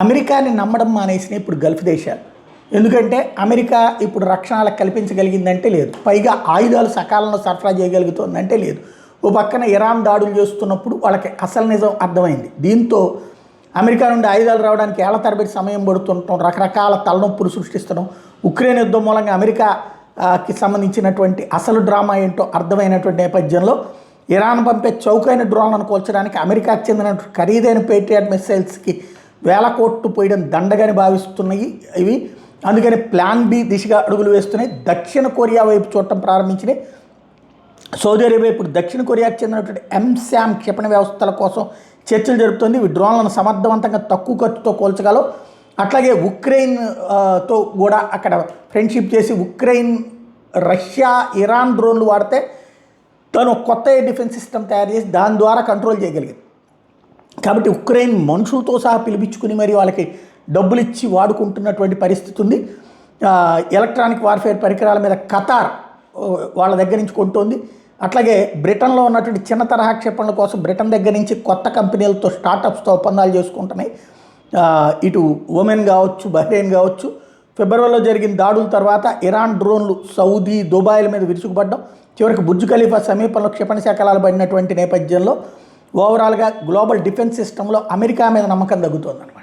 అమెరికాని నమ్మడం మానేసినాయి ఇప్పుడు గల్ఫ్ దేశాలు. ఎందుకంటే అమెరికా ఇప్పుడు రక్షణలకు కల్పించగలిగిందంటే లేదు, పైగా ఆయుధాలు సకాలంలో సరఫరా చేయగలుగుతుందంటే లేదు. ఓ పక్కన ఇరాన్ దాడులు చేస్తున్నప్పుడు వాళ్ళకి అసలు నిజం అర్థమైంది. దీంతో అమెరికా నుండి ఆయుధాలు రావడానికి ఏళ్ల తరబడి సమయం పడుతుండటం, రకరకాల తలనొప్పులు సృష్టిస్తడం, ఉక్రెయిన్ యుద్ధం మూలంగా అమెరికాకి సంబంధించినటువంటి అసలు డ్రామా ఏంటో అర్థమైనటువంటి నేపథ్యంలో ఇరాన్ పంపే చౌకైన డ్రోన్లను కూల్చడానికి అమెరికాకు చెందిన ఖరీదైన పేట్రియాట్ మిసైల్స్కి వేల కోట్లు పోయడం దండగని భావిస్తున్నాయి ఇవి. అందుకని ప్లాన్ బి దిశగా అడుగులు వేస్తున్నాయి. దక్షిణ కొరియా వైపు చూడటం ప్రారంభించినాయి. సౌదీ అరేబియా ఇప్పుడు దక్షిణ కొరియాకు చెందినటువంటి ఎంశామ్ క్షిపణి వ్యవస్థల కోసం చర్చలు జరుపుతుంది. ఇవి డ్రోన్లను సమర్థవంతంగా తక్కువ ఖర్చుతో కూల్చగలవు. అట్లాగే ఉక్రెయిన్తో కూడా అక్కడ ఫ్రెండ్షిప్ చేసి ఉక్రెయిన్ రష్యా ఇరాన్ డ్రోన్లు వాడితే తను కొత్త డిఫెన్స్ సిస్టమ్ తయారు చేసి దాని ద్వారా కంట్రోల్ చేయగలిగింది. కాబట్టి ఉక్రెయిన్ మనుషులతో సహా పిలిపించుకుని మరి వాళ్ళకి డబ్బులు ఇచ్చి వాడుకుంటున్నటువంటి పరిస్థితి ఉంది. ఎలక్ట్రానిక్ వార్ఫేర్ పరికరాల మీద ఖతార్ వాళ్ళ దగ్గర నుంచి కొంటోంది. అట్లాగే బ్రిటన్లో ఉన్నటువంటి చిన్న తరహా క్షిపణుల కోసం బ్రిటన్ దగ్గర నుంచి కొత్త కంపెనీలతో స్టార్టప్స్తో ఒప్పందాలు చేసుకుంటున్నాయి. ఇటు ఒమెన్ కావచ్చు, బహ్రెయిన్ కావచ్చు. ఫిబ్రవరిలో జరిగిన దాడుల తర్వాత ఇరాన్ డ్రోన్లు సౌదీ, దుబాయ్ల మీద విరుచుకుపడ్డం, చివరికి బుర్జ్ ఖలీఫా సమీపంలో క్షిపణి శకలాలు పడినటువంటి నేపథ్యంలో ఓవరాల్గా గ్లోబల్ డిఫెన్స్ సిస్టంలో అమెరికా మీద నమ్మకం తగ్గుతోందన్నమాట.